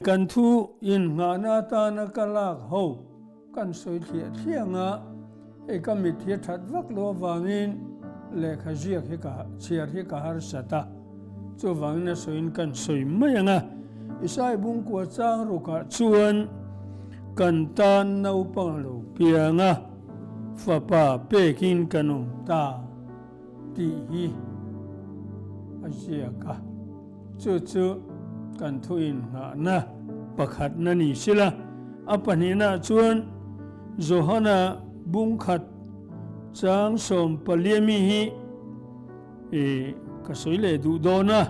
กันทูอินงานาตานักลากหูกันสวยเทียเทียงะไอ้ก็มีเทียทัดวักลัววางินเลขาเจียกให้กะเชียร์ให้กะฮาร์สตาจู่วางินสวยกันสวยไม่ยังะอิสายบุ้งกัวจางรุกะชวนกันตานนาปังลูเปียงะฟ้าป่าเปกินกันงตาตีฮีอาเจียกะจู่กันทุอินงานะประคัดนันนี่สิละอปันหินาชวนโจฮานาบุงขัดจางสมปลียมีฮีก็สวยเลยดูโดนะ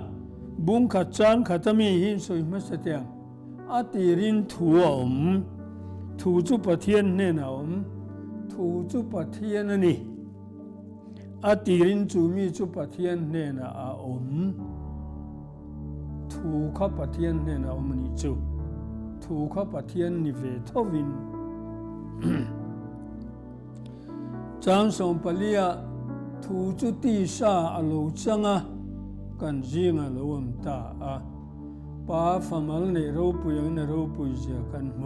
บุงขัดจางขัดมีฮีสวยมาเสียงอาตีรินถูถูจุปเทียนเนี่ยนะถูจุปเทียนนี่อาตีรินจูมีจุปเทียนเนี่ยนะถูข้าปะเทียนเนี่ยนะมันนี่จูถูข้าปะเทียนนี่เวทวินจางสมปลียถูจุตีชาอโลจังกันจีงอโลมตาป้าฟามัลเนรูปุยเนรูปุยเจกันโม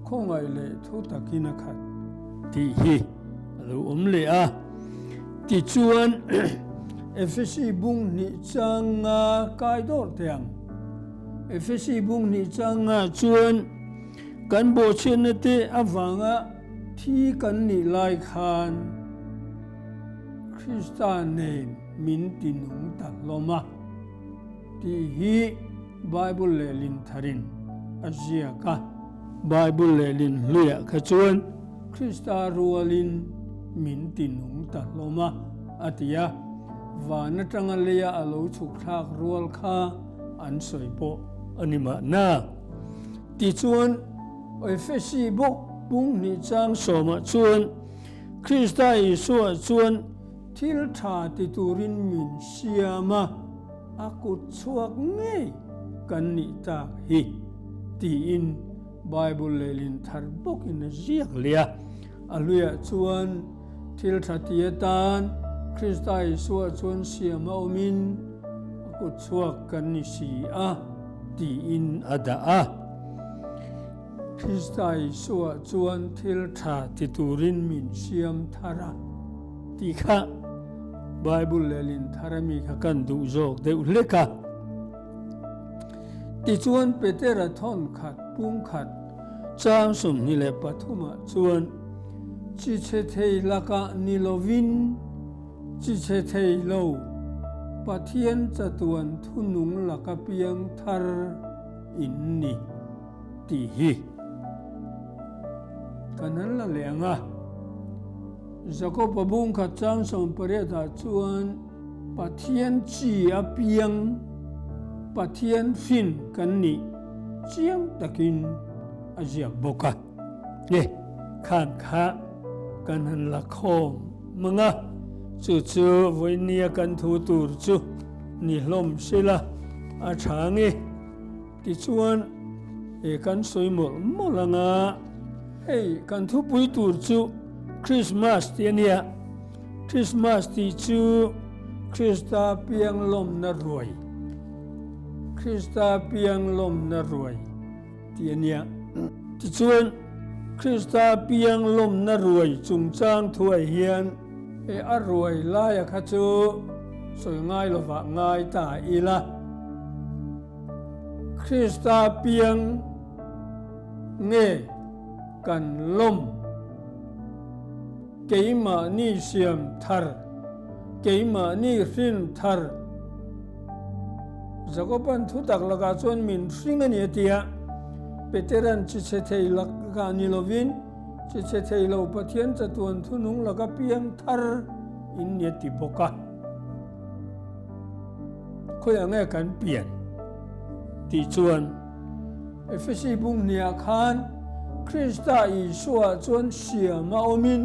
คงไอเลทุตะกินขัดที่ฮีอโลเลยที่ชวนเอฟซีบุงนิจังกายโดดเตียงเอฟซีบุงนิจังชวนกันโบเชนเตอวังที่กันนิไลคานคริสตาเนมินตินุงตัลโลมาที่ฮีไบเบิลเลลินทารินอาเซียกะไบเบิลเลลินลุยขจวนคริสตารัวลินมินตินุงตัลโลมาอติยาวานัตังเลียอโลชุกทักรัวข้าอันสวยโปอันนี้มาหน้าที่ชวนเอฟซีบุ้งนิจังสมชวนคริสต์ได้สวดชวนทิลทาติตูรินมินเซียมาอากุชวกเงยกันนิตาฮีที่อินไบเบิลเลลินทาร์บกินเจียกเลียอลุยชวนทิลทาติยตานคริสต์ได้สวดชวนเสียมาอมินอากุชวกกันนิสีที่อินอดาคริสต์ได้สวดชวนทิลทาติตูรินมินเซียมทาระที่ข้าไบเบิลเลลินทารามีข้ากันดูโจกเดือดเล็กที่ชวนเปเตอร์ทอนขัดปุ้งขัดจางสมนิเลปทุมาชวนจิเชเทลักนิโลวินจิเชเทโลปะเทียนจะตวนทุนุงลักเปียงทาร์อินนีที่ฮีกันนั้นละเลียงจะก็ปะบุงขัดจางสมปเรตาชวนปะเทียนจีอเปียงปะเทียนฟินกันนี่เจียงตะกินอาเจียบกเนี่ยข้างข้ากันนั้นละคงมึงจู่ๆวันนี้กันทูตูรจู่นี่ลมสิละอาชางี้ที่ชวนกันสวยหมดละกันทูปุยตูรจู่คริสต์มาสที่เนี่ยคริสต์มาสที่จู่คริสตาเปียงลมนรวยคริสตาเปียงลมนรวยที่เนี่ยที่ชวนคริสตาเปียงลมนรวยจุงจางถวยเฮียนอรวยลายขจูสวยง่ายหรือว่าง่ายตาอีละคริสตาเปียงเงกันลมเกยมานี่เสียมทาร์เกยมานี่ฟินทาร์จะก็เป็นทุตักลักจวนมินสิงเนียตียเปเตรันจิเชเทลักกานิโลวินจิเชเทโลปะเทียนจะตวนทุนุงลักเปียงทาร์อินเนียติบกะคุยอะไรกันเปลี่ยนที่ชวนเอฟซีบุงเนียคานคริสต์ได้สวดชวนเสียมาอมิน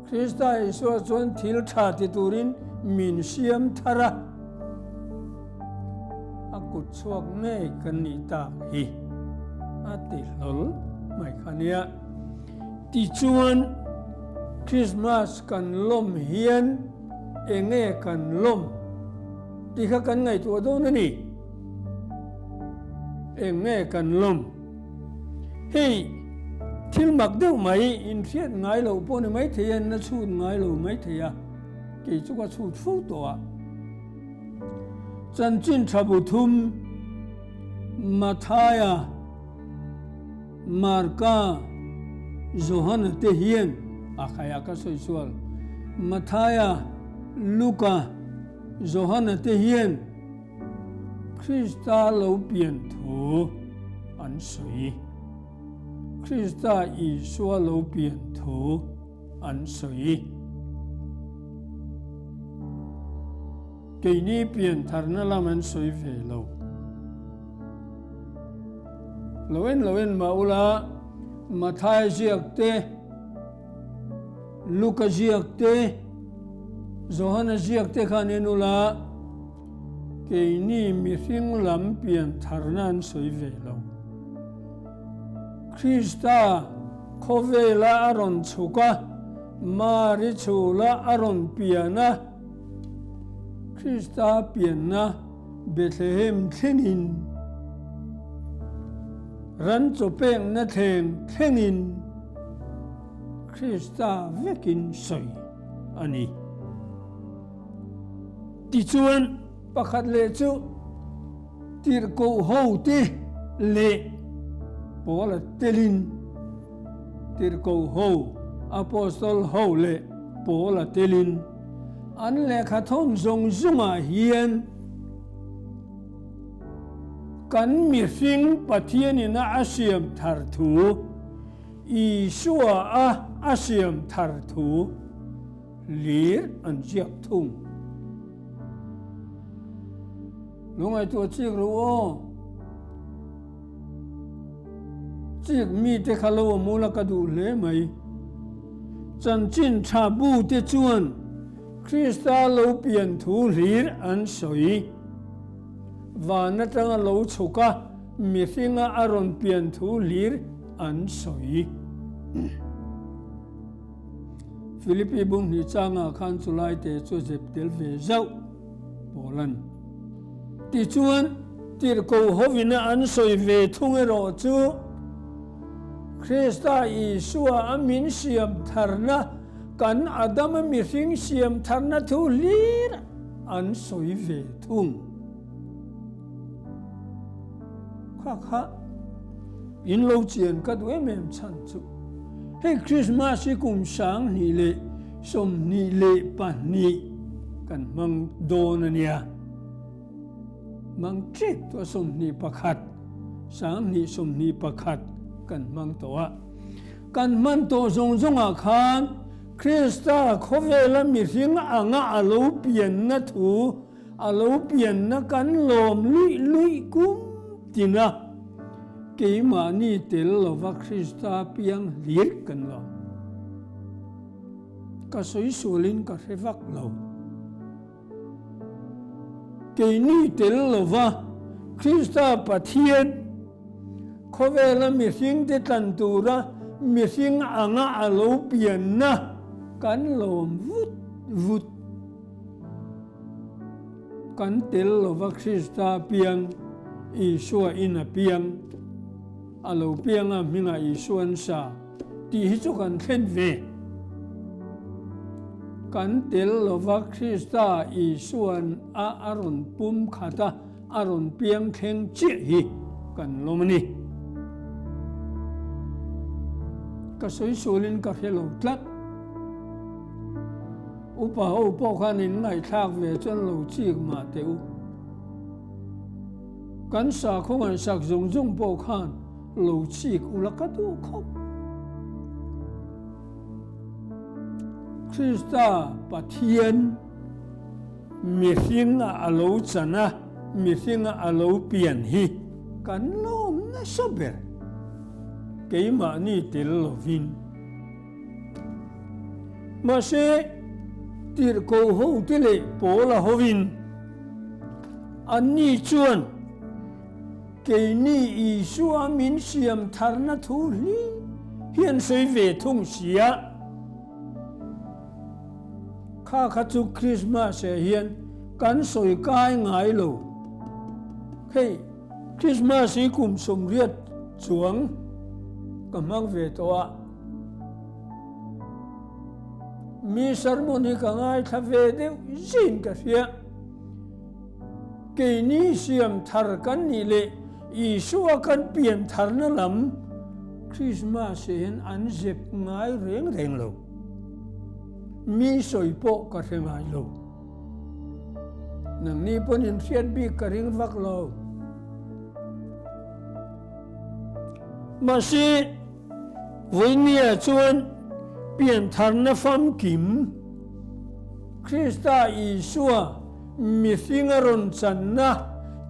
คริสต์ได้สวดชวนทิลทาติตูรินมินเซียมทาระอากุชวกเงยกันนิตาฮีอาติลลไม่ขันเนียที่ชวนคริสต์มาสกันลมเฮียนเงยกันลมที่ข้ากันไงตัวโดนนี่ nghe cần lom hey thil mặc đâu mấy in phiết ngay lâu po này mấy thế nó chut ngay lâu mấy thế à cái chỗ có chut phút đó chân chín chabu thum Mathaya Marka Johanna te hiền khaya ka soi sual Mathaya Luka Johanna te hiền Krista lâu biển thủ an soi Krista Isua lâu biển thủ an soi cái ní biển thar na làm an soi về lâu lâu en maula Mathaya ziak te Luka ziak te Johanna ziak te khanenula cái ní mi phim làm biển thar na an soi về lâu Krista khovela aron chuka mari chula aron piana Krista piana Bethlehem thenin ran chopeng na thenin Krista vekin soi ani ti chuan pakhat le chu tir ko ho te le Paul telin tir ko ho apostol ho le Paul telin an le khathon zong hian kan mi hring pathian in a asiam thar thu Isua a asiam thar thu lir an jiak thung lungai tu chik ru chik mi te khalo mula ka du le mai chan chin tha bu te chuan Krista lo pian thu lir an soi và na tanga lo chuka mi hinga aron pian thu lir an soi Philippi bung ni changa khan chulai te chu jep tel ve zau Poland ti chuan tir ko hovina an soi ve thunge ro chu Krista Isua amin siam tharna kan Adam mi hring siam tharna thu lir an soi ve thung kha in lo chian ka du em chan chu hey Christmas kum sang ni le som ni le pa ni kan mang don ania mang trip to som ni pakhat sang ni som ni pakhat kan mang to a kan man to zong a khan Krista khovela mi hring anga alo pian na thu alo pian na kan lom lui kum tina cái mà ni tel lova Krista piang liệt kan lo ka soi sulin ka revak lo cái ni tel lova Krista pathian khovela mi hring te tan tura mi hring anga alo pian na kan lom vut kan tel lova Krista piang Isua ina piang alo piang a minga Isuan sa ti hi chu kan thlen ve kan tel lova Krista Isuan a aron pum khata aron piang theng chi hi kan lomani ka soi solin ka hello tlak upa khanin ngai thak ve chon lo chi ma teu kan sa khong an sak zong po khan lo chik ulakatu khop Krista pathian mi hring a lo chana mi hring a lo pian hi kan lom na sober ke ma ni tel lovin ma se tir ko ho tele pola hovin an ni chuan cái ni Isua min siam tharna thu li hian soi ve thung sia kha chu Christmas hian kan soi kai ngai lo hey Christmas hi kum som riat chuang ka mang ve to a mi sermon hi ka ngai tha ve de jin ka ria ke ni siam thar kan ni le Isua kan pian thar na lam Christmas hin an zep ngai reng reng lo mi soi po ka ngai lo nang ni pon in fiat bi ka ring vak lo mà si với nia chuan pian thar na fam kim Krista Isua mi finga ron chan na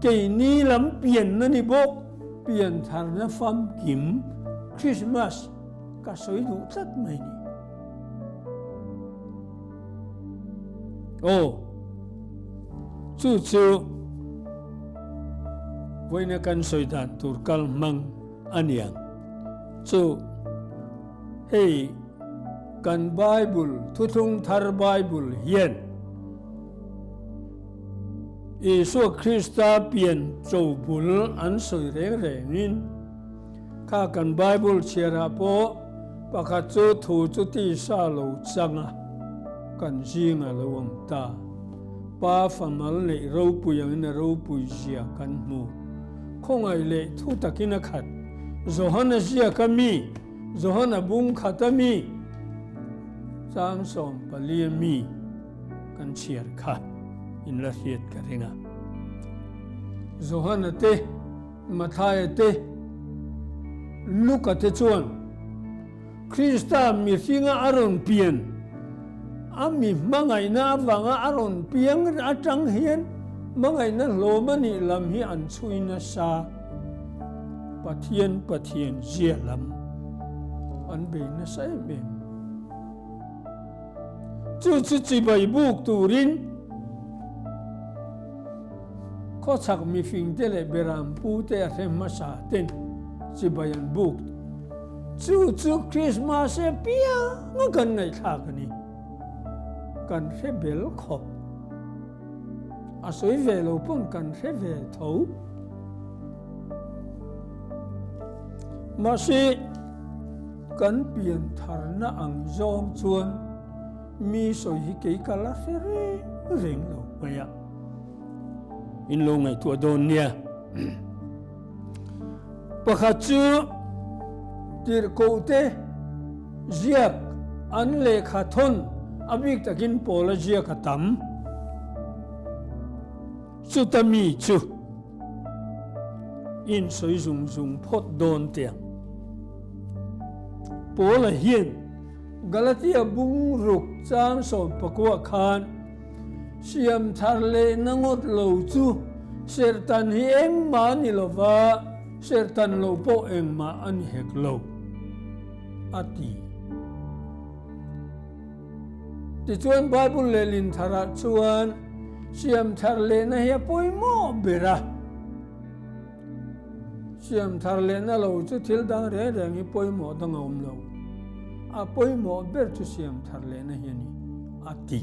cái ni lắm pian na ni bok pian thar na fam kim Christmas ka soi du tat mai ni chu với na kan soi dan tur kal mang aniang chu hey kan Bible thuthung thar Bible hian Isu Krista pian châu bul an soi reng reng in kha kan Bible chera po pakhat chu thu chu ti sa lo changa kan jinga lo am ta pa famal le ro puyang na ro pui zia kan mu khongai le thu takina khat Zohana zia kami Zohana bung khatami sang som paliami kan chiar kha in la hiat ka ringa Zohana te Mathai te Luka te chuan Krista mi finga aron pian ami mangai na wanga aron piang atang hian mangai na lomani lam hi an chuina sa pathian zia lam an be na sai mem chu chi bai buk turin ko chak mi fing te le beram pu te a ma sa ten chi bai an buk chu Christmas e pia nga kan ngai tha ka ni kan fe bel khop a soi ve lo pon kan fe ve tho mà si kan pian thar na ang zong chuan mi soi hi ke kala fere reng lo maya in lo ngai tu don nia pakhat chu tir ko te ziak an le kha thon abik takin pola ziak atam chu tami chu in soi zung phot don tiang Paula hian Galatia bung ruk chang som pakwa khan siam thar le nangot lo chu sertan hi eng ma ni lova sertan lo po eng ma an hek lo ati ti chuan Bible le lin thara chuan siam thar le na hi poimo bera siam thar le na lo chu thil dang re reng hi poimo dang om lo a poimo ber chu siam thar le na hiani ati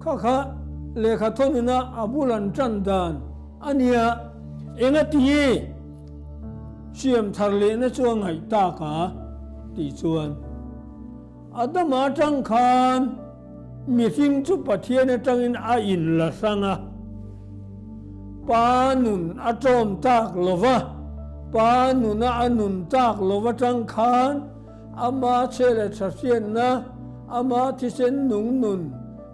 kha le kha thonina abulan chan dan ania enga ti siam thar le na chuang ngai ta ka ti chuan adama tang khan mi fing chu pathian atangin a in la sanga pa nun atom tak lova pa nun a anun tak lova tang khan ama chele thasian na ama thisen nung nun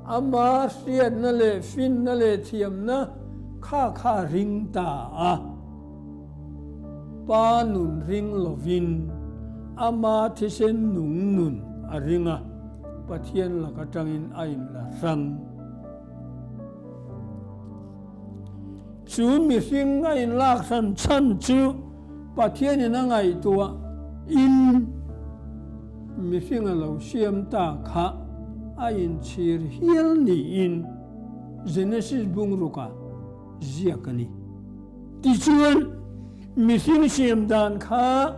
ama sian na le fin na le thiam na kha ring ta a pa nun ring lovin ama thisen nung nun a ringa pathian la ka tangin a in la sang chu mi fing a in lak san chan chu pathian in a ngai tua in mi fing a lo siam ta kha a in chir hial ni in Genesis bung ruka ziakani ti chuan mi fing siam dan kha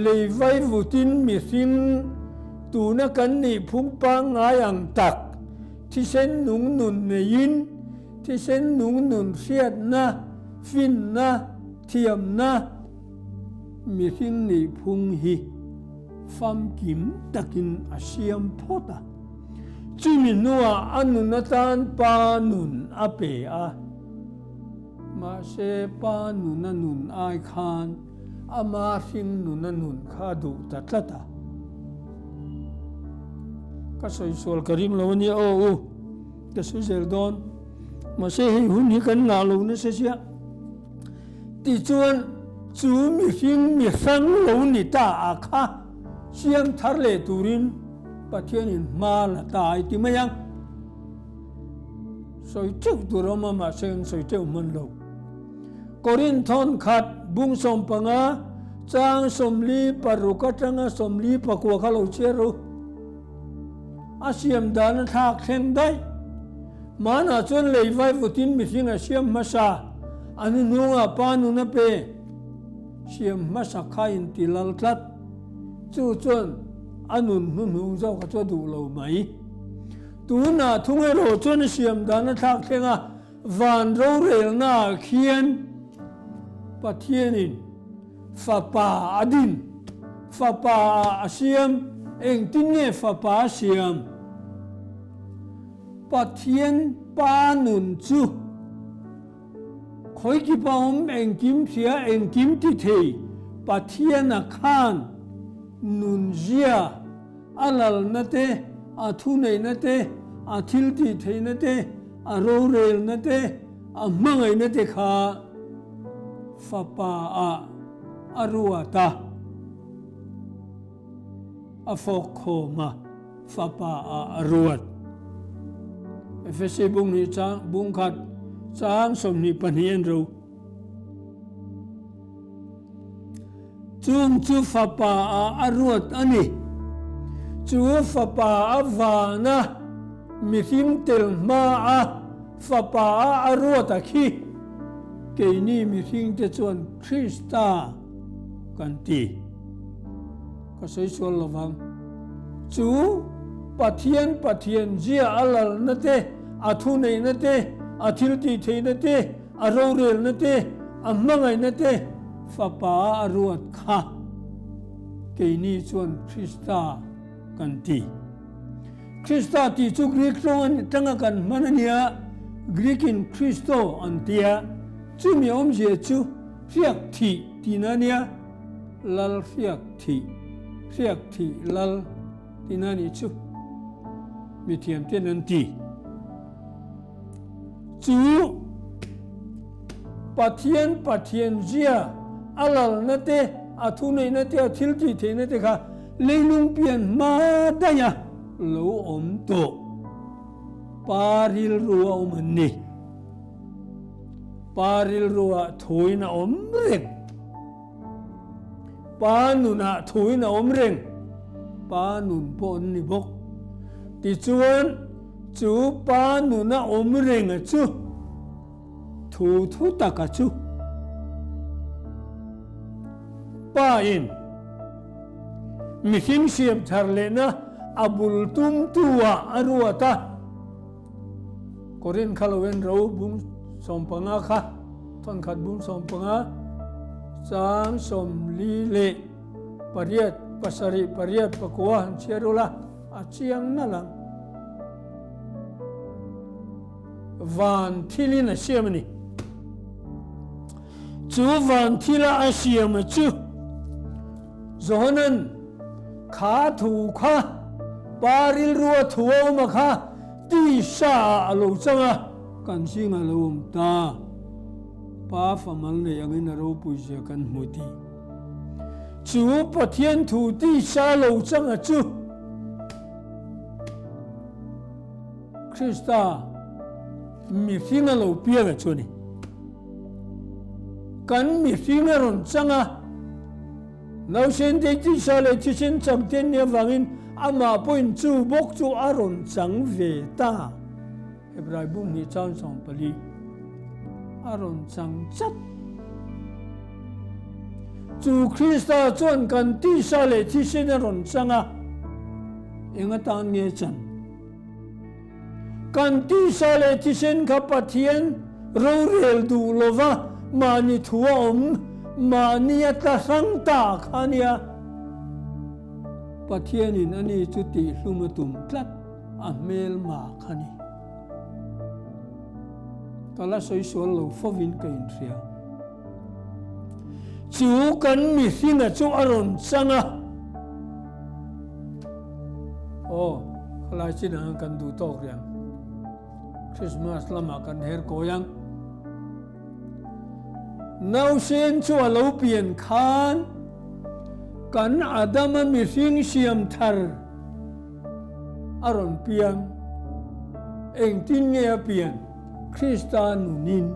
leivai vutin mi fing tu na kan ni phung pa ngai ang tak thi sen nung nun ne in thi sen nung nun riat na fin na thiam na mi hing ni phung hi pham kim takin asiam phota chimi nuwa anun na tan pa nun ape a ma se pa nun na nun ai khan ama hing nun na nun kha du tatlata ka soi sol karim lo ni o ka su zer don ma se hi hun hi kan na lo na se sia ti chuan chu mi hing mi sang lo ni ta a kha siam thar le turin pathian in ma la tai ti mayang soi cheu turoma ma sen soi cheu man lo korin thon khat bung som panga chang somli paruka tanga somli pakwa khalo chero asiam dan thak thleng dai mana chon leivai vutin mi hing asiam masa anu nunga panu na pe siam masa khain tilal tlat chu chon anun nu zau ka chu du lo mai tu na thungai ro chon siam dan thak thenga van ro rel na khian pathianin fa pa adin fa pa asiam eng tin nge fa pa siam pathian pa nun chu khoi ki pa eng kim thia eng kim ti thei pathian a khan nun zia alal na te a thu nei na te a thil ti thei na te a ro rel na te a mangai na te kha fa pa a arua ta a phok khoma fa pa a aruat efese bung ni chang bung khat chang som ni panhian ro chung chu fa pa a aruat ani chu fa pa a vana mi him tel ma a fa pa a aruat a khi ke ni mi hing te chuan Krista kan ti ka sei sol lawang chu pathian zia alal na te a thu nei na te a thil ti thei na te a ro rel na te a mangai na te fa pa aruat kha ke ni chuan Krista kan ti Krista ti chu Greek ron tanga kan manania Greek in Christo antia chu mi om je chu riak thi tinania lal riak thi lal tinani chu mi thiam ten an ti chu pathian zia alal na te a thu nei na te a thil ti the na te kha leilung pian ma daya lo om to paril ruwa om ni paril ruwa thoina om reng panuna thoina om reng panun pon ni bok ti chuan chu panuna om reng a chu thu taka chu pa in mi him siam thar le na abul tum tuwa aruata korin khalowen ro bung sompanga kha thon khat bung sompanga chang som li le pariat pasari pariat pakwa han cherula achiang na lang van thilina siamni chu van thila asiam chu zonan kha thu kha paril ruwa thuwa ma kha ti sha alo changa kan singa lom ta pa famal ne angin ro puja kan muti chu pathian thu ti sha lo changa chu Krista mi finga lo pia ga chuni kan mi finga ron changa nau sen te ti sha le ti sen cham ten ne wangin ama point chu bok chu aron chang ve ta hebrai bung ni chan song pali aron chang chat chu Krista chon kan ti sha le ti sen ron changa enga tan nge chan kan ti sa le ti sen kha pathian ro rel du lova mani thua mani ata sang ta khania pathian in ani chuti hlumatum tlat amel ma khani kala soi sol lo fovin kain ria chu kan mi singa chu aron changa khala chin hang kan du tok riang Christmas lama kan her koyang nau sen chu alo pian khan kan adama mi sing siam thar aron piang eng tin nge pian Kristanunin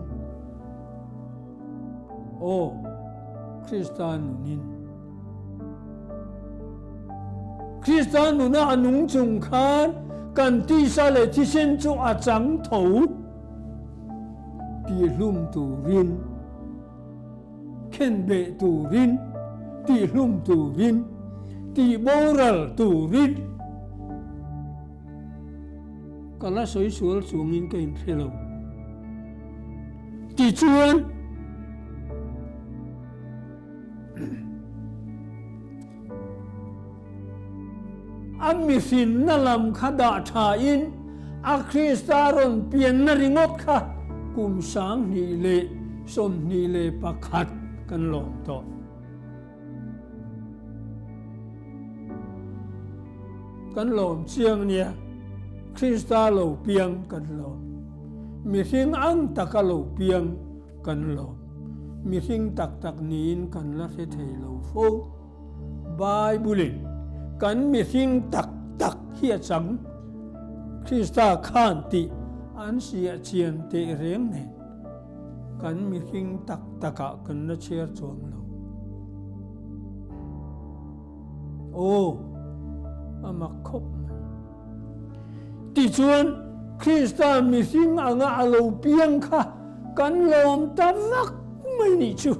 Kristanunin Kristanuna anung chung khan kan ti sa le ti sen chu a chang tho ti hlum tu rin khen be tu rin ti hlum tu rin ti moral tu rin kala soi sual sungin kain thelo ti chuan ami sin nalam khada tha in a Kristaron pian na ringot kha kum sang ni le som ni le pakhat kan lom to kan lom chiang nia Krista lo piang kan lom mi hing ang takalo piang kan lom mi hing tak niin kan la the thei lo fo Bible kan mi hing tak hia chang Krista khan ti an sia chian te reng ne kan mi hing taka kan na cher chuang lo amak khop ti chuan Krista mi hing anga alo piang kha kan lom ta vak mai ni chu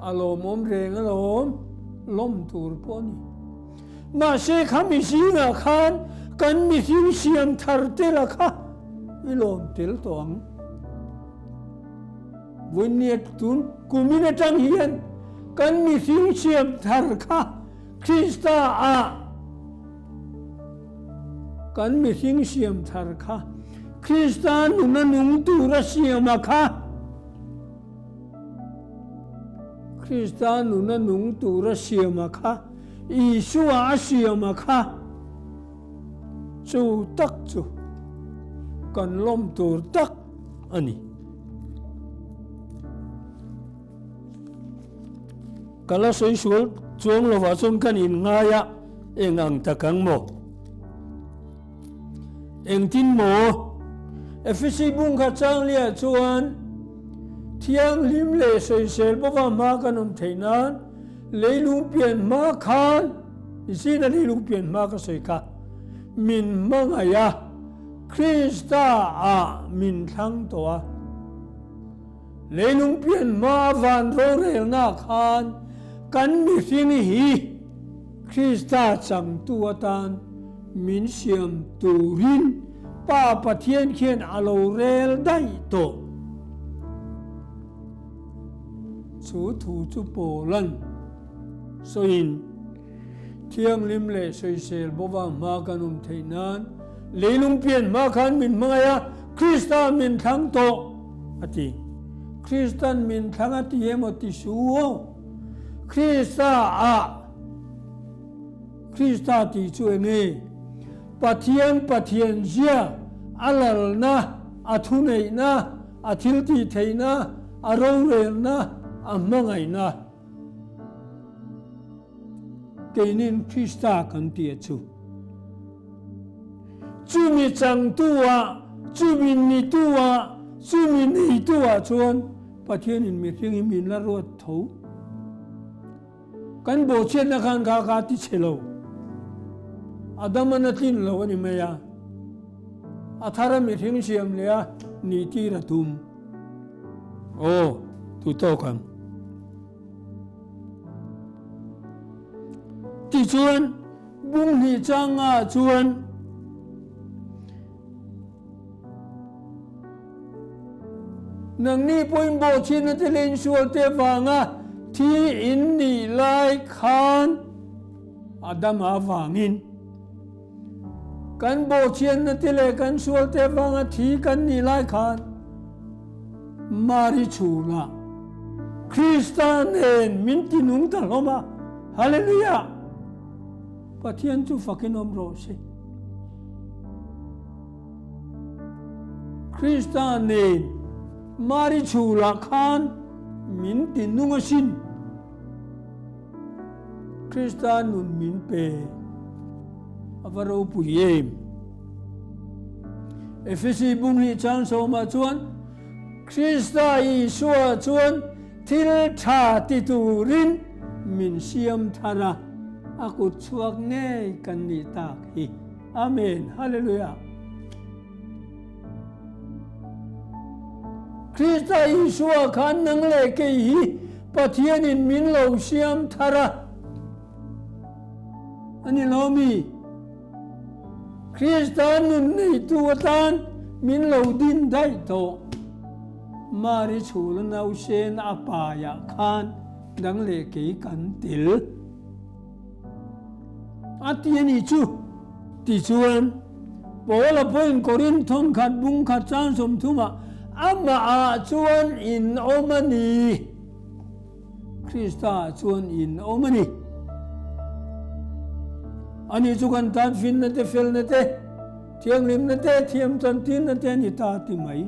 alom om reng alom lom tur poni ma se khami singa khan kan mi hing siam thar te la kha ilom tel tong Vuniat tun kumina tang hian kan mi hing siam thar kha Krista kan mi hing siam thar kha Krista nuna nung tu ra siam kha Krista nuna nung tu ra siam kha Isua siam kha chu tak chu kan lom tur tak ani kala soi sual chuang lo wa chon kan in ngaya engang takang mo eng tin mo efisi bung kha chang lia chuan thiang lim le soi sel bawa ma kanom theinan leilung pian ma khan isina leilung pian ma ka soi ka min mangaya Krista min thang toa leilung pian ma van ro rel na khan kan mi hing hi Krista chang tuatan min siam turin pa pathian khian alo rel dai to chu thu chu polan soin thiang lim le soi sel bowa ma kanum theinan leilung pian ma khan min mangaya Krista min thang to ati Kristan min thang ati emoti suo Krista ti chu nge pathian zia alal na athunei na athil ti theina arorel na amangai na keinin Krista kan ti chu chumi chang tuwa chumi ni tuwa chumi ni tuwa chuan pathian in mi thing min la ro tho kan bo chen na khan ka ti chelo adamana tin lo ni maya athara mi thing siam le ni ti ra tum tu to kan ti chuan bung hi changa chuan nang ni point bo chin na te len sual te wanga thi in ni lai khan Adam awangin kan bo chin na te le kan sual te wanga thi kan ni lai khan mari chula Kristanen min tinung ta loma hallelujah pathian chu fakin omro se Kristanen mari chula khan min tinung sin Kristanun min pe avaro puyem Efesi bunghi chan so ma chuan Krista Isua chuan thil tha ti turin min siam thara aku chuak nge kan ni tak hi amen hallelujah Krista Isua khan nang le ke hi pathian in min lo siam thara ani lomi Krista nun nei tuatan min lo din dai to mari chul nau sen apaya khan dang le ke kan til atiani chu ti chuan bola point korin thon khat bung khat chan som thuma ama a chuan in omani Krista chuan in omani ani chu kan tan fin na te fel na te thiang lim na te thiam chan tin na te ni ta ti mai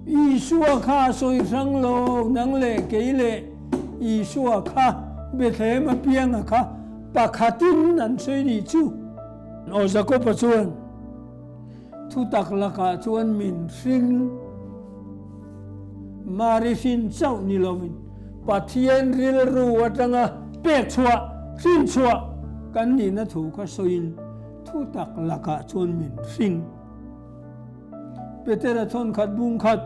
Isua kha soi sang lo nang le ke le Isua kha be the ma piang kha pakhatin an soi ni chu o zako pa chuan thu tak la ka chuan min sing mari fin chau ni lovin pathian ril ru atanga pek chua sin chua kan ni na thu ka soin thu tak la ka chuan min sing Petera thon khat bung khat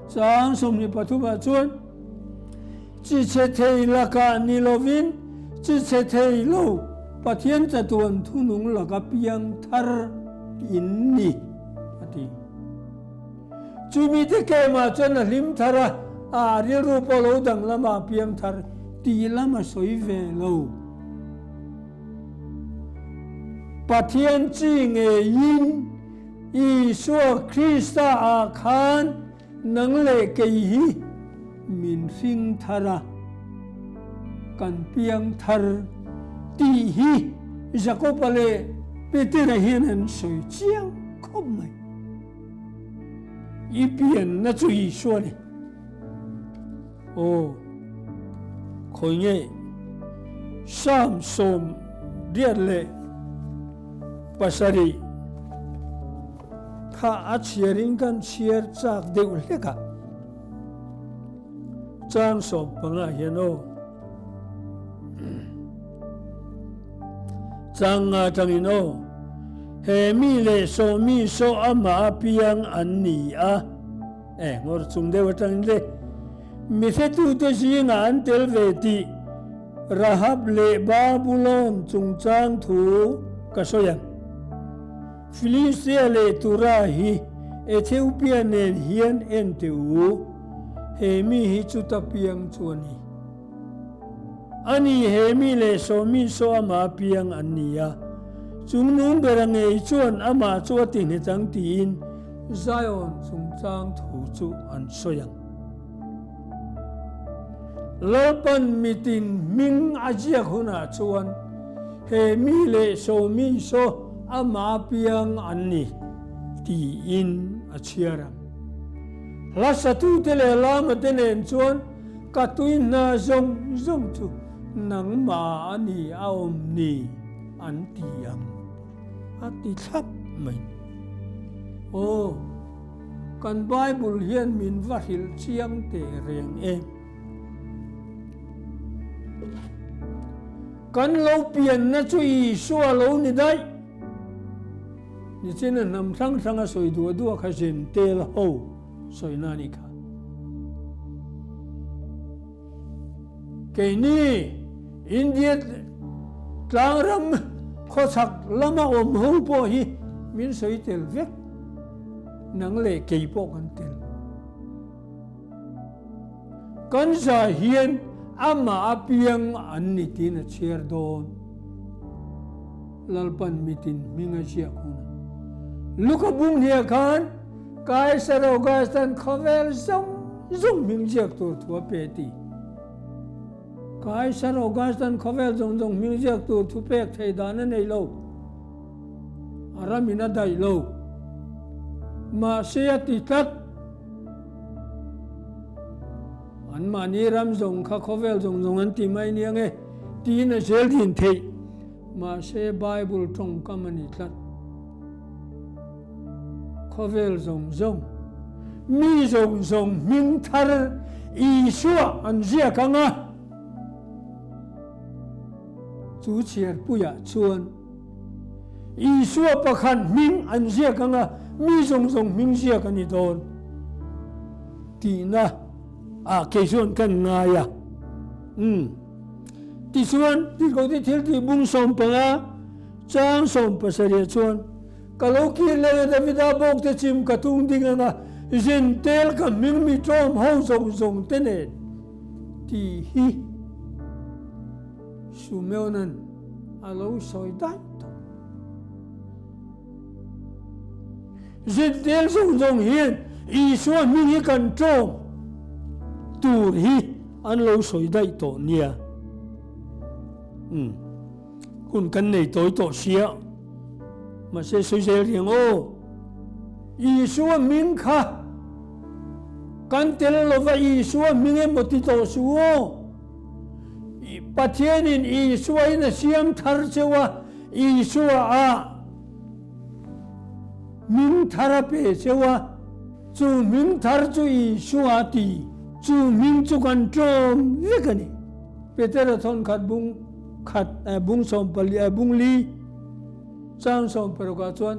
chang som ni pathuma chuan chi che thei laka ni lovin chi che thei lo pathian chatuan thunung laka piang thar in ni ati chumi te ke ma chuan a lim thara a ril ru polo dang lama piang thar ti lama soi ve lo pathian chi nge yin Isua Krista a khan nang le ke hi min sing thara kan piang thar ti hi Jakopale Petera hian an soi chiang khop mai I pian na chu Isua ni o khoi nge sam som riat le pasari kha a chiaring kan chiar chak deu leka chang som panga hiano chang nga tangino he mi le so mi so ama piang an ni a ngor chung dewa tang le mi se tu te si nga an tel ve ti rahab le babulon chung chang thu ka soyan Philistia le turahi Ethiopia nen hian enteu hemi hi chuta piang chuani ani hemi le somi so ama piang ania chungnung berange chuan ama chuatin he chang tin Zion chungchang thu chu an soyang Lalpan mitin ming ajia huna chuan hemi le somi so ama piang anni ti in achiaram lasatu tele lama tenen chuan katuin na zong zong chu nang ma ani aom ni an tiang ati thap mai o kan Bible hian min vahil chiang te reng em kan lo pian na chu Isua lo ni dai ni chena nam thang thanga soi du kha jen tel ho soi na ni kha ke ni India tlang ram kho sak lama om ho po hi min soi tel vek nang le kei po kan tel kan sa hian ama apiang an ni tin a chiar don lalpan mitin minga sia kuna luka bung hia khan kai saro gastan khavel zong ming jiak tur thua pe ti kai saro gastan khavel zong ming jiak tur thu pek thei dan nei lo aramina dai lo ma se ti tat an mani ram zong kha khavel zong an ti mai ni ange ti na sel din thei ma se bible thong kamani tlat khavel zong mi zong ming thar Isua an zia kanga chu chiar puya chuan Isua pakhan ming an zia kanga mi zong ming zia kani don ti na a ke chuan kan nga ya ti chuan ti ko ti thil ti bung som panga chang som pasari chuan kaloki le davida bok te chim katung dinganga zin tel ka ming mi trom ho zong tene ti hi sumeunan alo soi dai to zin tel zong hian Isua ming hi kan trom tur hi an lo soi dai to nia kun kan nei toi to sia mà sẽ suy sẽ riêng ô Isua minh kha kan tel lo va Isua minh em một tí tổ suo pathian in Isua in siam thar chewa Isua a minh thar pe chewa chu minh thar chu Isua ti chu minh chu kan trom vekani Peter thon khat bung som pali bung li sang som peroka chuan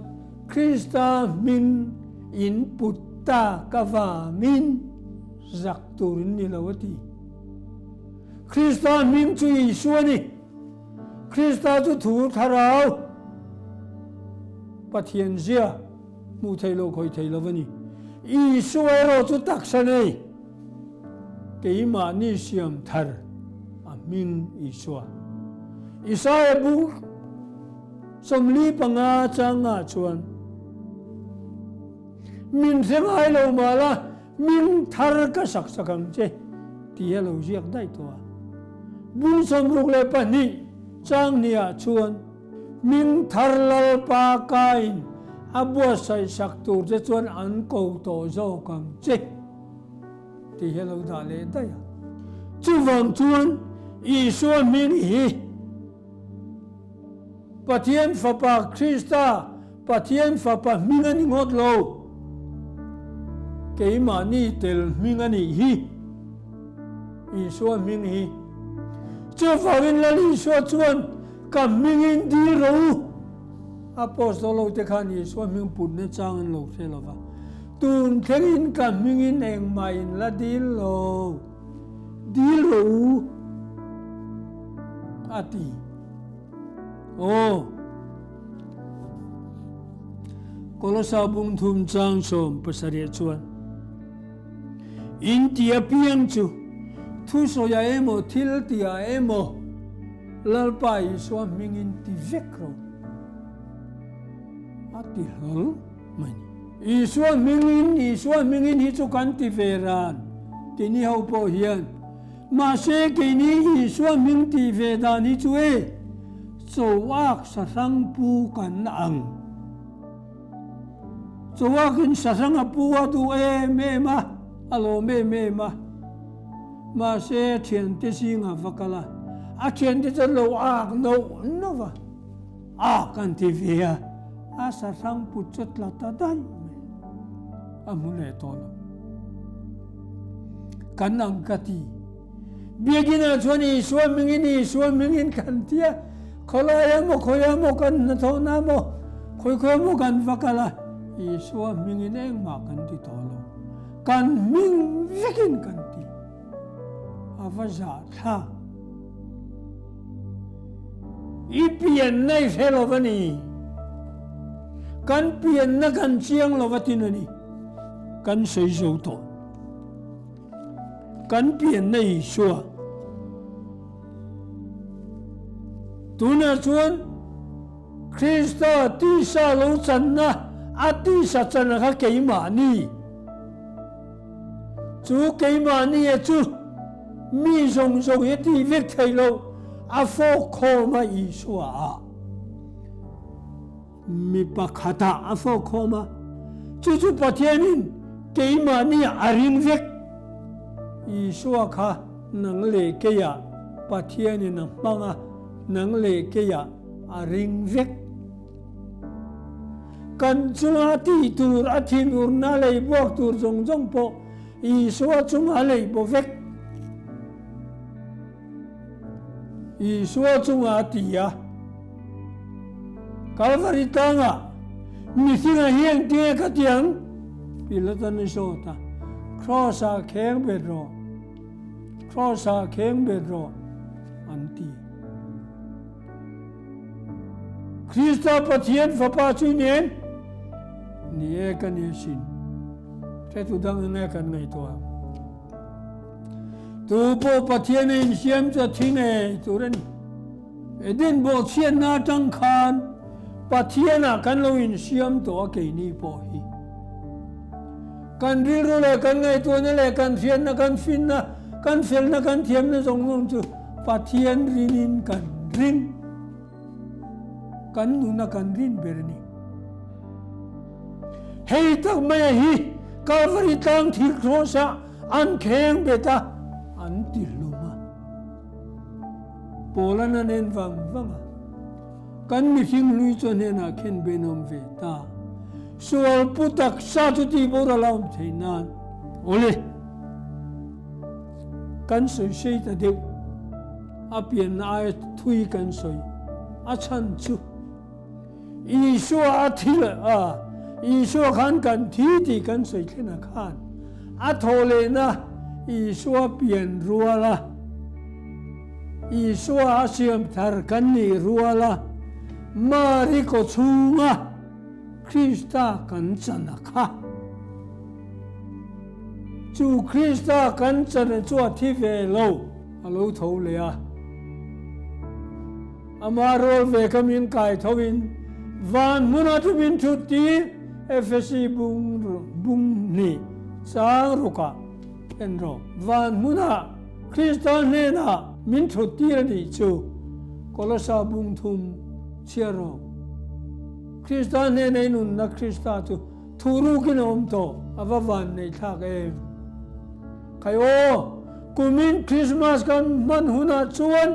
Krista min in putta kava min zak turin ni lawati Krista min chu Isua ni Krista chu thu tharau pathian zia mu thei lo khoi thei lawani Isua ro chu taksanei keima ni siam thar amin Isua Isaiah book somli panga changa chuan min sengai lo mala min thar ka sakang che ti lo jiak dai to bun som ruk le pa ni chang nia chuan min thar lal pa kain abua sai sak tur che chuan an ko to zo kang che ti lo da le dai chu wang chuan Isua min hi pathian fapa Krista pathian fapa mingani ngot lo keima ni tel mingani hi Isua ming hi chu fawin la Isua chuan ka mingin di ro apostolo te khan Isua ming put ne chang an lo the lova tun thengin ka mingin eng mai la dil lo ati Kolosa bung thum chang som pasari chuan in tia piang chu thu so ya emo thil tia emo lalpa Isua mingin ti vekro ati hol mani Isua mingin hi chu kan ti veran tini ho po hian ma se ke ni Isua ming ti ve dan hi chu e Chowak sa sang pu kan ang Chowakin sa sang pu atu me ma alo me ma ma se thian te singa vakala a thian te lo ak no va a kan ti via a sa sang pu chat la ta dai amule tolo kan ang kati biagina choni Isua mingin kan tia Kolaya mo kan natona mo koy mo kan vakala Isua mingin eng ma kan ti tolo kan ming vekin kan ti avaza tha ipian nai felo vani kan pian na kan chiang lo vatinani กันใส่โจตัวกันเปลี่ยนในชัวตัวนั้นชวนคริสต์ที่สาลูจันนะอาทิสัจนะเขาเกี่ยมานี่จูเกี่ยมานี่จูมีทรงเหตุที่วิกไทยเราอาฟอกโคมาอิสวามีปากขาตาอาฟอกโคมาจูปะเทียนินเกี่ยมานี่อารินวิกอิสวาค่ะนังเลเกียปะเทียนินนังปังนังเลเกียอารินวิกกันจุงอาทิตูร์อาทิมุร์นาเลยบอกตูร์จงโปอิสวาจุงอะไรบอกวิกอิสวาจุงอาทิยาคาลวาริตังะมิสิงห์เฮียงเตียกัดยังพิลตันนิโซตาครอสาเข่งเบดโรครอสาเข่งเบดโรอันตีคริสต์ปะเทียนฟ้าป่าจุยเนียนนี่เอกันเนี่ยสินแต่ทุดังเนี่ยกันไงตัวตัวโปปะเทียนเนี่ยเสียมจะทิ้งเอตัวนั้นเอเดนบอกเชียนนาจังคานปะเทียนกันเราอินเสียมตัวเกนี่พอฮีกันริโรเลกันไงตัวนั่นแหละกันเฟียนนะกันฟินนะกันเฟลนะกันเทียมนะทรงจูปะเทียนรินินกันรินกันนูนะกันรินเบรนีเฮ้ยตักไม่ฮีกาฟริตังทิลโคสะอันเข่งเบตาอันติลุมาโปลันนันฟังกันมีสิ่งลุยจนเห็นอาเข็นเบนอมเวตาส่วนพุทธศาสนาโบราณเราเทนันโอเลกันสวยเสียแต่เดียวอาเปลี่ยนอาทุยกันสวยอาชันจูอีชัวอาทิลอีชัวขันกันที่กันสวยแค่นักขันอาโทเลนะอีชัวเปลี่ยนรัวละอีชัวอาเสียมทาร์กันนี่รัวละมาริโกชุงะคริสต์กันจันนะคะจูคริสต์กันจันจัวที่เวโลฮัลโหลโทเลียอามาโรลเวกมินไก่ทวินวันมุนาทุบินชุดที่เอฟซีบุงนี่สางรุกะเอ็นโรวันมุนาคริสต์เนน่ะมินชุดที่นี่จูโคลสาบุงทุมเชียโรคริสต์เนนุนนักคริสต์จูทูรุกินอมโตอววันในทักเอใครโอกุมินคริสต์มาสกันมันหุนาชวน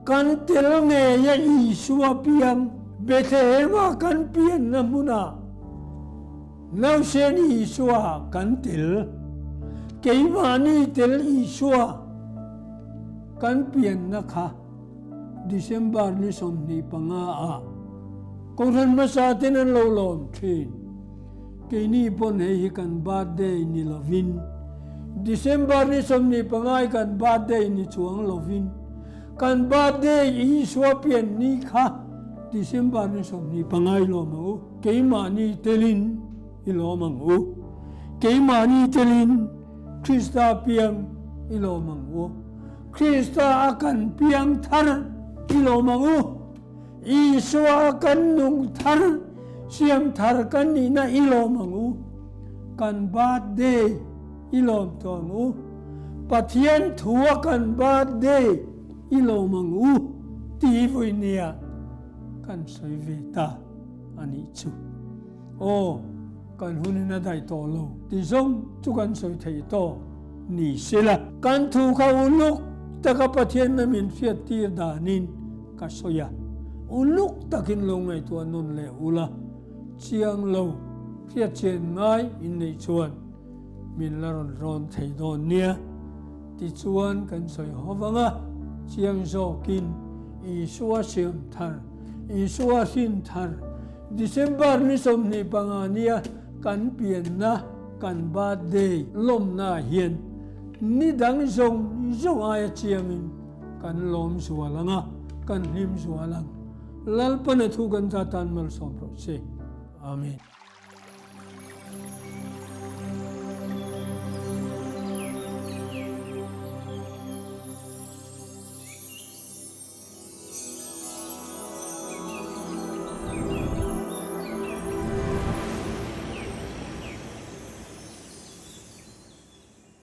กันเตลเงยอีชัวเปียงเบเทเฮมากันเปียนน้ำมุนาแล้วเชนอีชัวกันเตลเกี่ยมานี่เตลอีชัวกันเปียนนะคะดิเซมบาร์นี่สมนีปังอาคงทันมาสาเตนันโลลอมทรีนเกี่ยนี่ปนให้กันบาดเดย์นี่ลวินดิเซมบาร์นี่สมนีปังอากันบาดเดย์นี่ชวงลวินกันบาดเดย์อีชัวเปียนนี่ค่ะดิเซมบาร์นี่สมนีปังอาโลมังอูเกี่ยมานี่เตลินอิโลมังอูเกี่ยมานี่เตลินคริสต์เปียงอิโลมังอูคริสต์อากันเปียงทาร์อิโลมังอูอีสวากันนุงทาร์เสียมทาร์กันนี่นะอิโลมังอูกันบาดเดย์อิโลมตัวงูปะเทียนทัวกันบาดเดย์อิโลมังอูตีฟุยเนียกันสวยเวตาอันนี้จูโอ้กันหุ่นน่าได้โตโลที่ส่งจุกันสวยเทโตนี่สิละกันถูกเขาลุกตะกับปะเทียนนั้นมีเฟียตีดานินกัสอยาลุกตะกินลงไอตัวนนเลวละเชียงโลเฟียเชียนไงอินในชวนมินลารอนไทยโดนเนียที่ชวนกันสวยหอฟังเชียงโซกินอีสัวเชียมทาร์อีสัวสินทาร์ดิเซมบาร์นี่สมนิปังอาเนียกันเปลี่ยนนะกันบาดเดย์ลมหน้าเฮียนนี่ดังส่งอายเชียงกันลมสวลังกันริมสวลังลัลปนทุกันจัตันมัลสมโปรเซอาเมน